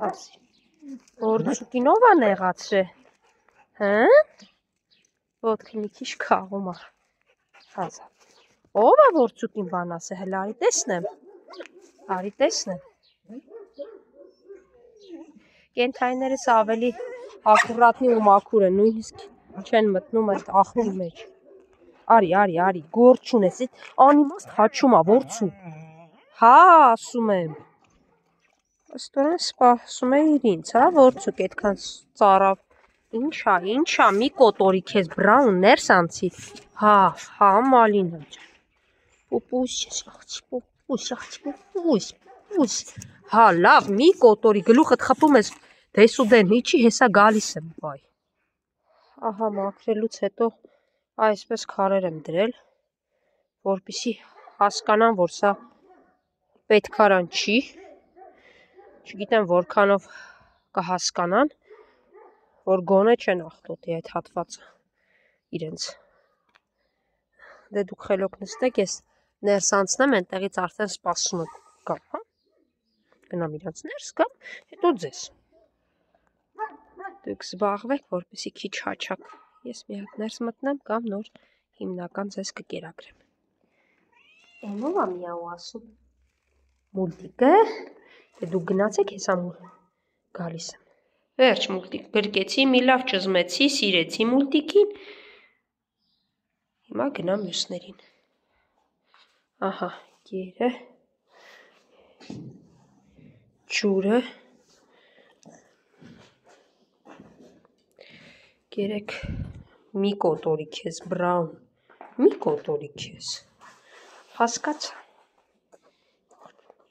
Հասի։ Որցուկին ով է նեղացրել։ Հա՞։ Ոտքի մի քիչ քաղում է։ Հազա։ Ով է որցուկին բան ասել, հələ արի տեսնեմ։ Արի տեսնեմ։ Կենթայիներս ավելի ակուրատնի ու մաքուր են, նույնիսկ չեն մտնում այդ աղբի մեջ։ Արի, գործ չունես, անիմաստ հաչում է, որցուկ։ Հա, ասում եմ։ Աստորեն սպասում է իր ինձ, հա, որցուկ այդքան ծարավ։ Ինչա, մի կոտորի քեզ բրաուն ներս անցի։ Հա, Մալինա ջան։ Պուպուս։ Հա, լավ, մի կոտորի, գլուխդ խփում ես դեսուդեն, իջի հեսա գալիս եմ, բայ։ Ահա, մաքրելուց հետո այսպես քարեր եմ դրել, որպեսզի հասկանան, որ սա պետքարան չի, չգիտեմ որքանով կհասկանան, որ գոնե չեն աղտոտի այդ հատվածը իրենց։ Դե դուք խելոք նստեք, ես ներս անցնեմ, ենտեղից արդեն սպասում եմ գամ, հա։ Գնամ իրանց ներս գամ, հետո ձեզ։ Դուք զբաղվեք, որպեսզի քիչ հաչակ։ Ես մի հատ ներս մտնեմ կամ նոր հիմնական ձեզ կկերակրեմ։ Էնով է միաու ասում։ Մուլտիկը, դուք գնացեք հեսա գալիս եմ։ Վերջ մուլտիկ գրկեցի, մի լավ ճզմեցի, սիրեցի մուլտիկին։ Հիմա գնամ մյուսներին։ Ահա, գերը, ջուրը, գերեք մի կոտորի քեզ, բրաուն, մի կոտորի քեզ, հասկացա,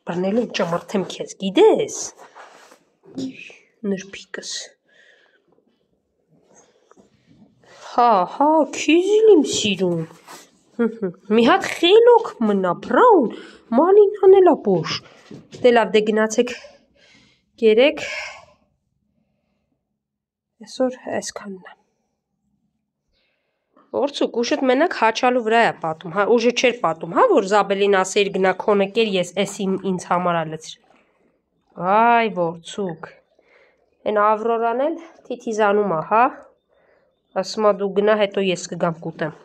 բրնելու եմ ճամրթեմ քեզ, գիտես, նրբիկս, հա, քիզիլ իմ սիրուն, մի հատ խելոք մնա, բրաուն, մալին հանելա պոշ, դե լավ, դե գնացեք, գերեք, այսօր այսքանն է։ Որցուկ, ուժդ մենակ հաչալու վրա է պատում, հա, ուժը չէր պատում, հա, որ Զաբելին ասեիր գնա քոնը կեր, ես էս ինձ համար ալեցրի։ Վայ, որցուկ, են Ավրորան էլ թիթիզանում է, հա, ասում է դու գնա, հետո ես կգամ կուտեմ։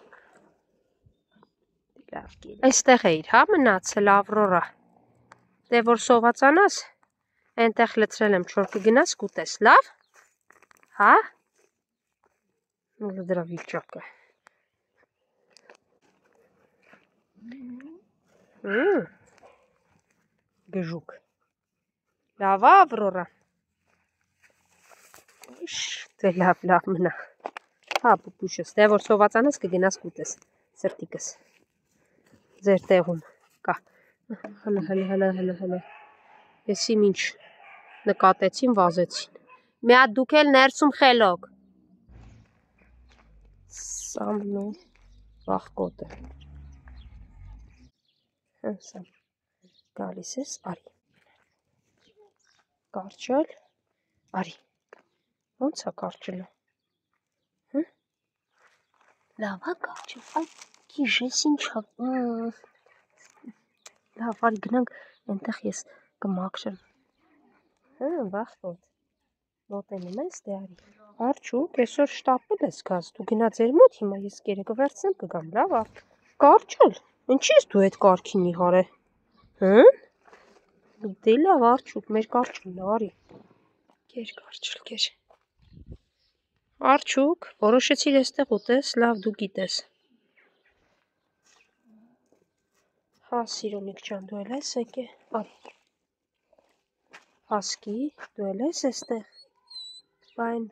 Այստեղ էիր, հա, մնացել Ավրորա, դե որ սովածանաս, ենտեղ լցրել եմ, չոր կգնաս կուտես, լավ, հա, դրա վիճակը։ Գժուկ, լավ Ավրորա, դե լավ մնա, հա պուպուշս, դե որ սովածանաս կգնաս կուտես, սրտիկս, ձեր տեղում կա, հլը, եսի մինչ նկատեցին, վազեցին, մի հատ դուք էլ ներսում խելոք, սամնու վախկոտ է, հնսամ, գալիս ես, արի, կարճել, արի, ոնց է կարճելը, լավ է կարճել, այ կիժես ինչա, լավ արի գնանք, ենտեղ ես կմաքրեմ, վախկոտ, մոտենում ես, դե արի, արջուկ, այսօր շտապել ես գազ, դու գնա ձեր մոտ, հիմա ես կերեկը վերցնեմ կգամ, լավ է, կարճել, ինչի ես դու այդ կարքին իհար է, դե լավ արջուկ, մեր կարճելն է, արի, կեր կարճել, արջուկ, որոշեցիր եստեղ ուտես, լավ դու գիտես, հա սիրունիք ճան, դու էլ ես եկե, արի, հասկի, դու էլ ես եստեղ, բայն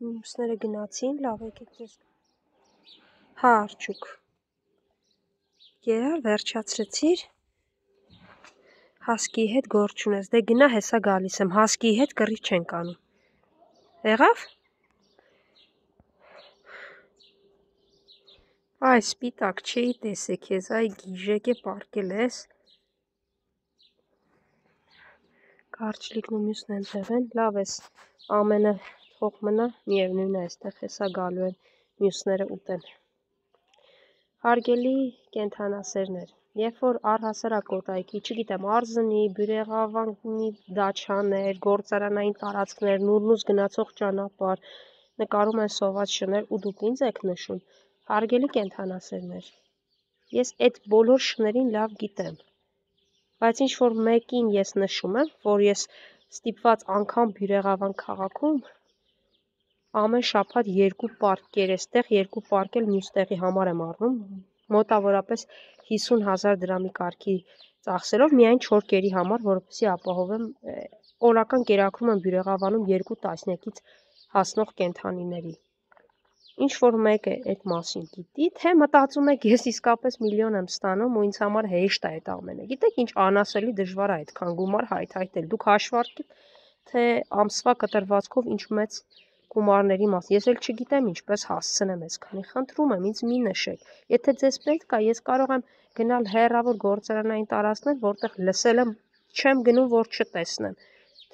մուսները գնացին, լավ եկեք ես, հա արջուկ, գերար վերջացրեցիր, հասկիի հետ գործ չունես, դե գնա հեսա գալիս եմ, հասկիի հետ կռիվ չենք անում, եղավ, այ սպիտակ չէի տեսեք ես, այ գիժեք է պարկել ես, կարճլիկն ու մյուսն ենտեղ են, լավ ես, ամենը թող մնա, միևնույն է այստեղ հեսա գալու են մյուսները ուտեն, հարգելի կենթանասերներ, Երբ որ առհասարակ կոտայքի, չգիտեմ, Արզնի, Բյուրեղավանի դաչաներ, գործարանային տարածքներ, նուրնուզ գնացող ճանապարհ, նկարում են սոված շներ ու դուք ինձ եք նշում, հարգելի կենդանասերներ, ես այդ բոլոր շներին լավ գիտեմ, բայց ինչ որ մեկին ես նշում եմ, որ ես ստիպված անգամ Բյուրեղավան քաղաքում ամեն շաբաթ 2 պարկեր էստեղ, 2 պարկ էլ մյուս տեղի համար եմ առնում, մոտավորապես 50,000 դրամի կարգի ծախսերով միայն 4 կերի համար, որովհետեւ ապահովեմ օրական կերակրում եմ Բյուրեղավանում 2 տասնյակից հասնող կենդանիների։ Ինչ որ մեկը այդ մասին գիտի, թե մտածում եք ես իսկապես միլիոն եմ ստանում ու ինձ համար հեշտ է այդ ամենը։ Գիտեք ինչ անասելի դժվար է այդքան գումար հայթայթել։ Դուք հաշվարկեք, թե ամսվա կտրվածքով ինչ մեծ գումարների մաս։ Ես էլ չգիտեմ ինչպես հասցնեմ այսքանի։ Խնդրում եմ, ինձ մի նշեք։ Եթե ձեզ պետք է, ես կարող եմ գնալ հեռավոր գործարանային տարածքներ, որտեղ լսել եմ, չեմ գնում, որ չտեսնեմ,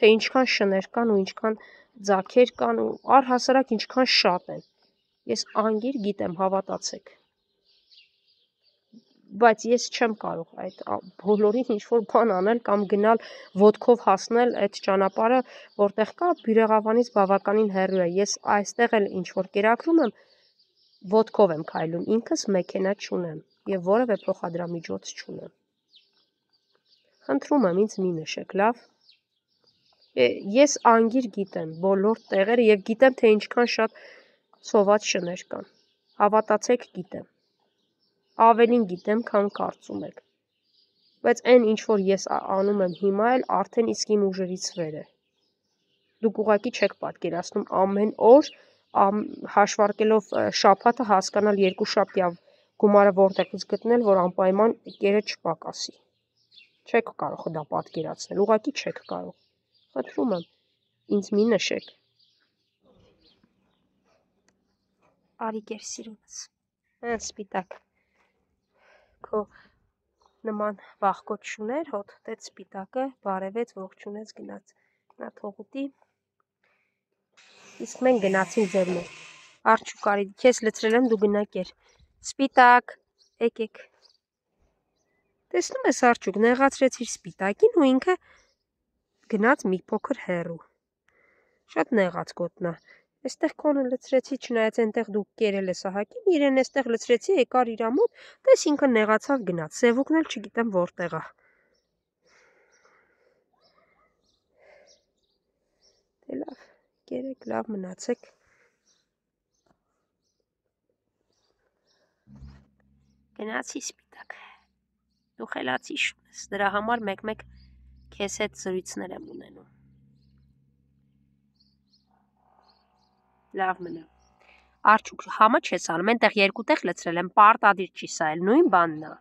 թե ինչքան շներ կան ու ինչքան ձագեր կան ու առհասարակ ինչքան շատ են։ Ես անգիր գիտեմ, հավատացեք։ Բայց ես չեմ կարող այդ բոլորին ինչ-որ բան անել կամ գնալ ոտքով հասնել այդ ճանապարհը, որտեղ կա Բյուրեղավանից բավականին հեռու է։ Ես այստեղ էլ ինչ-որ կերակրում եմ, ոտքով եմ քայլում, ինքս մեքենա չունեմ եւ որևէ փոխադրամիջոց չունեմ։ Խնդրում եմ, ինձ մի նշեք, լավ։ Ես անգիր գիտեմ բոլոր տեղերը եւ գիտեմ, թե ինչքան շատ սոված շներ կան։ Հավատացեք, գիտեմ։ Ավելին գիտեմ, քան կարծում եք։ Բայց այն ինչ որ ես անում եմ հիմա էլ արդեն իսկ իմ ուժերից վեր է։ Դուք ուղղակի չեք պատկերացնում ամեն օր հաշվարկելով շաբաթը հասկանալ 2 շաբթյա գումարը որտեղից գտնել, որ անպայման կերը չպակասի։ Չեք կարող դա պատկերացնել, ուղղակի չեք կարող։ Խնդրում եմ, ինձ մի նշեք։ Արի սիրունս։ Սպիտակ։ Քո նման վախկոտ շուներ, հոտ տեց սպիտակը, բարևեց, ողջունեց, գնաց։ Նա թողուտի։ Իսկ մենք գնացինք ձեր մոտ։ Արջուկարի, քեզ լցրել եմ, դու գնա կեր։ Սպիտակ, եկեք։ Տեսնում ես Արջուկ, նեղացրեցիր սպիտակին ու ինքը գնաց մի փոքր հեռու։ Շատ նեղաց գոտնա։ Այստեղ քոնը լցրեցի, չնայած այնտեղ դու կերել ես ահագին, իրեն այստեղ լցրեցի, եկար իրա մոտ, տես ինքը նեղացավ գնաց, սևուկն էլ չգիտեմ որտեղ է։ Դե լավ, կերեք, լավ մնացեք։ Գնացի սպիտակ։ Դու խելացի շուն ես, դրա համար մեկ-մեկ քեզ հետ զրույցներ եմ ունենում։ Լավ մնա։ Արջուկ, համը չես անում, այնտեղ 2 տեղ լցրել եմ, պարտադիր չի սա էլ նույն բանն է։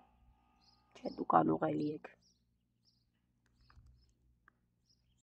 Չէ, դուք անուղելի եք։